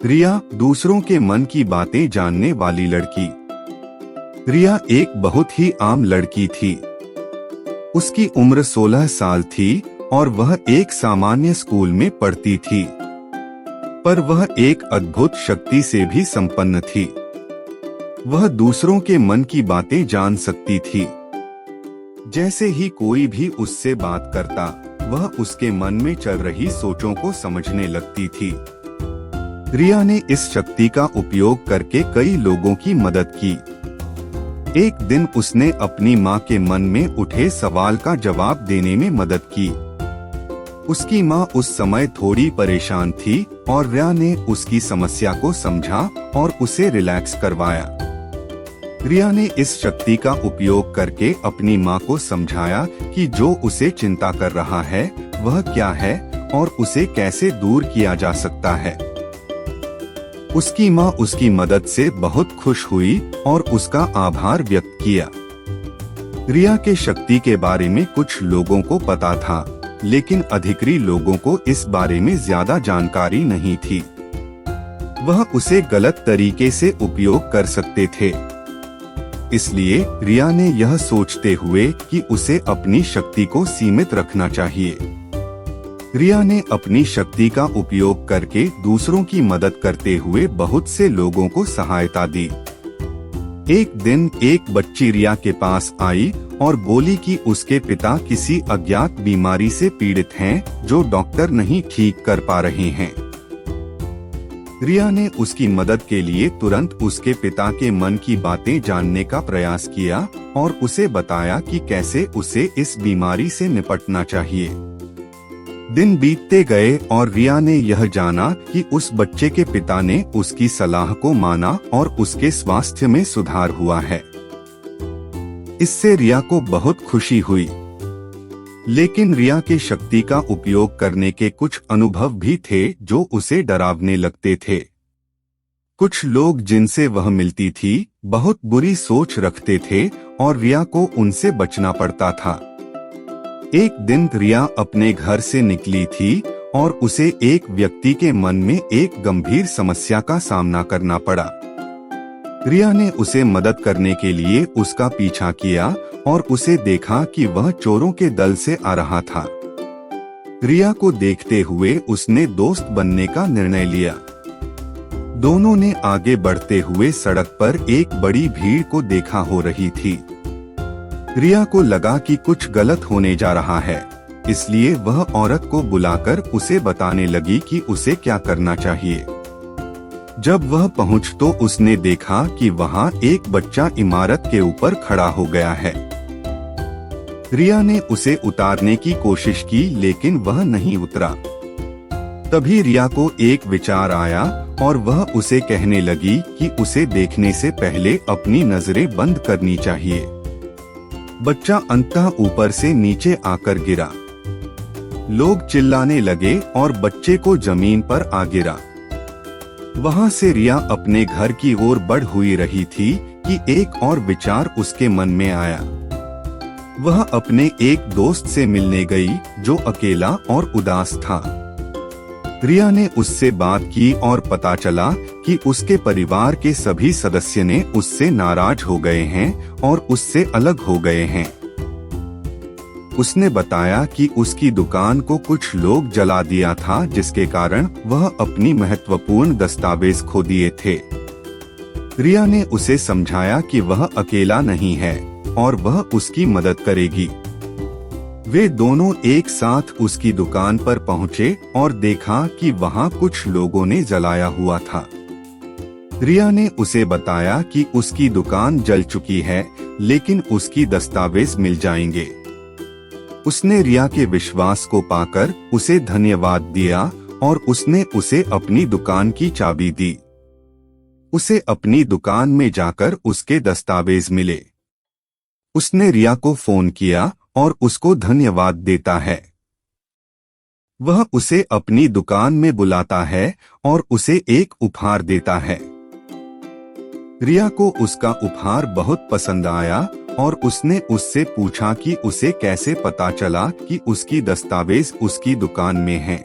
रिया दूसरों के मन की बातें जानने वाली लड़की। रिया एक बहुत ही आम लड़की थी। उसकी उम्र 16 साल थी और वह एक सामान्य स्कूल में पढ़ती थी, पर वह एक अद्भुत शक्ति से भी संपन्न थी। वह दूसरों के मन की बातें जान सकती थी। जैसे ही कोई भी उससे बात करता, वह उसके मन में चल रही सोचों को समझने लगती थी। रिया ने इस शक्ति का उपयोग करके कई लोगों की मदद की। एक दिन उसने अपनी माँ के मन में उठे सवाल का जवाब देने में मदद की। उसकी माँ उस समय थोड़ी परेशान थी और रिया ने उसकी समस्या को समझा और उसे रिलैक्स करवाया। रिया ने इस शक्ति का उपयोग करके अपनी माँ को समझाया कि जो उसे चिंता कर रहा है वह क्या है और उसे कैसे दूर किया जा सकता है। उसकी माँ उसकी मदद से बहुत खुश हुई और उसका आभार व्यक्त किया। रिया के शक्ति के बारे में कुछ लोगों को पता था, लेकिन अधिकारी लोगों को इस बारे में ज्यादा जानकारी नहीं थी। वह उसे गलत तरीके से उपयोग कर सकते थे। इसलिए रिया ने यह सोचते हुए कि उसे अपनी शक्ति को सीमित रखना चाहिए। रिया ने अपनी शक्ति का उपयोग करके दूसरों की मदद करते हुए बहुत से लोगों को सहायता दी। एक दिन एक बच्ची रिया के पास आई और बोली कि उसके पिता किसी अज्ञात बीमारी से पीड़ित हैं, जो डॉक्टर नहीं ठीक कर पा रहे हैं। रिया ने उसकी मदद के लिए तुरंत उसके पिता के मन की बातें जानने का प्रयास किया और उसे बताया कि कैसे उसे इस बीमारी से निपटना चाहिए। दिन बीतते गए और रिया ने यह जाना कि उस बच्चे के पिता ने उसकी सलाह को माना और उसके स्वास्थ्य में सुधार हुआ है। इससे रिया को बहुत खुशी हुई। लेकिन रिया के शक्ति का उपयोग करने के कुछ अनुभव भी थे जो उसे डरावने लगते थे। कुछ लोग जिनसे वह मिलती थी बहुत बुरी सोच रखते थे और रिया को उनसे बचना पड़ता था। एक दिन रिया अपने घर से निकली थी और उसे एक व्यक्ति के मन में एक गंभीर समस्या का सामना करना पड़ा। रिया ने उसे मदद करने के लिए उसका पीछा किया और उसे देखा कि वह चोरों के दल से आ रहा था। रिया को देखते हुए उसने दोस्त बनने का निर्णय लिया। दोनों ने आगे बढ़ते हुए सड़क पर एक बड़ी भीड़ को देखा हो रही थी। रिया को लगा कि कुछ गलत होने जा रहा है, इसलिए वह औरत को बुलाकर उसे बताने लगी कि उसे क्या करना चाहिए। जब वह पहुंच तो उसने देखा कि वहां एक बच्चा इमारत के ऊपर खड़ा हो गया है। रिया ने उसे उतारने की कोशिश की, लेकिन वह नहीं उतरा। तभी रिया को एक विचार आया और वह उसे कहने लगी कि उसे देखने से पहले अपनी नजरें बंद करनी चाहिए। बच्चा अंततः ऊपर से नीचे आकर गिरा। लोग चिल्लाने लगे और बच्चे को जमीन पर आ गिरा। वहां से रिया अपने घर की ओर बढ़ हुई रही थी कि एक और विचार उसके मन में आया। वह अपने एक दोस्त से मिलने गई जो अकेला और उदास था। रिया ने उससे बात की और पता चला कि उसके परिवार के सभी सदस्य ने उससे नाराज हो गए हैं और उससे अलग हो गए हैं। उसने बताया कि उसकी दुकान को कुछ लोग जला दिया था, जिसके कारण वह अपनी महत्वपूर्ण दस्तावेज खो दिए थे। रिया ने उसे समझाया कि वह अकेला नहीं है और वह उसकी मदद करेगी। वे दोनों एक साथ उसकी दुकान पर पहुंचे और देखा कि वहां कुछ लोगों ने जलाया हुआ था। रिया ने उसे बताया कि उसकी दुकान जल चुकी है, लेकिन उसकी दस्तावेज मिल जाएंगे। उसने रिया के विश्वास को पाकर उसे धन्यवाद दिया और उसने उसे अपनी दुकान की चाबी दी। उसे अपनी दुकान में जाकर उसके दस्तावेज मिले। उसने रिया को फोन किया और उसको धन्यवाद देता है। वह उसे अपनी दुकान में बुलाता है और उसे एक उपहार देता है। रिया को उसका उपहार बहुत पसंद आया और उसने उससे पूछा कि उसे कैसे पता चला कि उसकी दस्तावेज उसकी दुकान में है।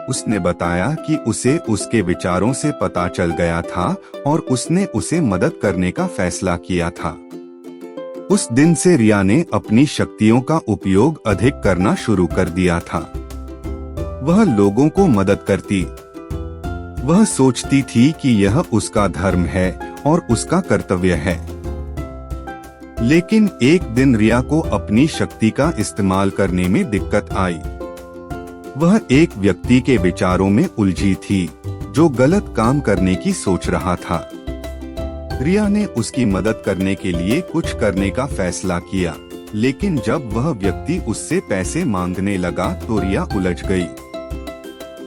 उसने बताया कि उसे उसके विचारों से पता चल गया था और उसने उसे मदद करने का फैसला किया था। उस दिन से रिया ने अपनी शक्तियों का उपयोग अधिक करना शुरू कर दिया था। वह लोगों को मदद करती। वह सोचती थी कि यह उसका धर्म है और उसका कर्तव्य है। लेकिन एक दिन रिया को अपनी शक्ति का इस्तेमाल करने में दिक्कत आई। वह एक व्यक्ति के विचारों में उलझी थी जो गलत काम करने की सोच रहा था। रिया ने उसकी मदद करने के लिए कुछ करने का फैसला किया, लेकिन जब वह व्यक्ति उससे पैसे मांगने लगा तो रिया उलझ गई।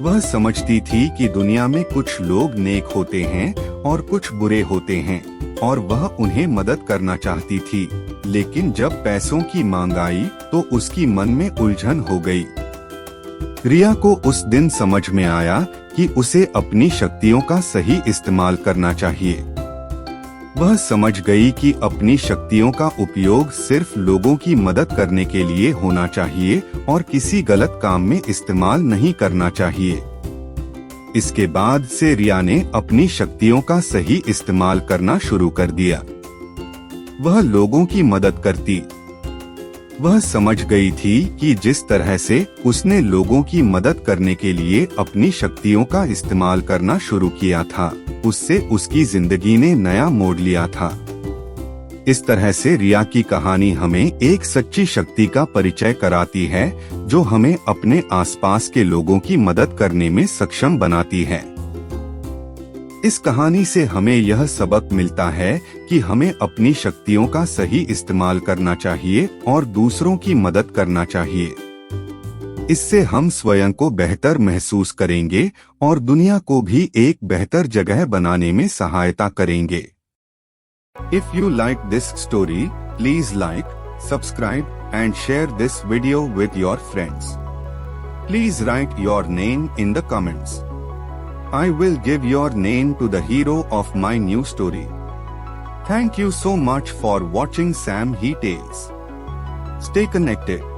वह समझती थी कि दुनिया में कुछ लोग नेक होते हैं और कुछ बुरे होते हैं और वह उन्हें मदद करना चाहती थी, लेकिन जब पैसों की मांग आई तो उसकी मन में उलझन हो गई। रिया को उस दिन समझ में आया कि उसे अपनी शक्तियों का सही इस्तेमाल करना चाहिए। वह समझ गई कि अपनी शक्तियों का उपयोग सिर्फ लोगों की मदद करने के लिए होना चाहिए और किसी गलत काम में इस्तेमाल नहीं करना चाहिए। इसके बाद से रिया ने अपनी शक्तियों का सही इस्तेमाल करना शुरू कर दिया। वह लोगों की मदद करती। वह समझ गई थी कि जिस तरह से उसने लोगों की मदद करने के लिए अपनी शक्तियों का इस्तेमाल करना शुरू किया था, उससे उसकी जिंदगी ने नया मोड़ लिया था। इस तरह से रिया की कहानी हमें एक सच्ची शक्ति का परिचय कराती है जो हमें अपने आसपास के लोगों की मदद करने में सक्षम बनाती है। इस कहानी से हमें यह सबक मिलता है कि हमें अपनी शक्तियों का सही इस्तेमाल करना चाहिए और दूसरों की मदद करना चाहिए। इससे हम स्वयं को बेहतर महसूस करेंगे और दुनिया को भी एक बेहतर जगह बनाने में सहायता करेंगे। If you like this story, please like, subscribe and share this video with your friends. Please write your name in the comments. I will give your name to the hero of my new story. Thank you so much for watching Sam He Tales. Stay connected.